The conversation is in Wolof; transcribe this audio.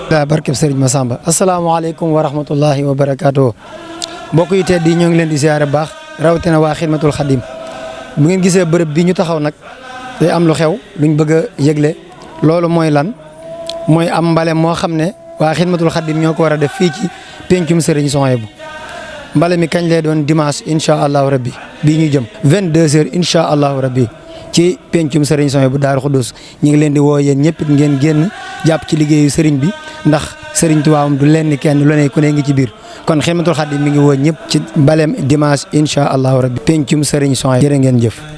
daa barkeb Serigne Massamba asalaamaaleykum wa rahmatullahi wa barakaatu mbokk yi tedd yi ñoo ngi leen di ziare baax rawatina waa Xidmatul Xadim bu ngeen gisee bërëb bi ñu taxaw nag day am lu xew luñ bëgg a yëgle loolu mooy lan mooy am mbale moo xam ne waa Xidmatul Xadim ñoo ko war a def fii ci pencum Serigne Souhaïbou mbale mi kañ lay doon dimanche incha allahu rabbi bii ñu jëm 22h incha allahu rabbi ci pencum Serigne Souhaïbou Daaru Xuddus ñu ngi leen di woo yéen ñëpp ngeen génn jàpp ci liggéeyu Serigne bi ndax Serigne Touba du leen ni kenn lu ne ku ne ngi ci biir kon Xidmatul Xadim mi ngi woo ñëpp ci mbaleem dimanche incha allahu rabbi pencum Serigne Souhaïbou jërë ngeen jëf.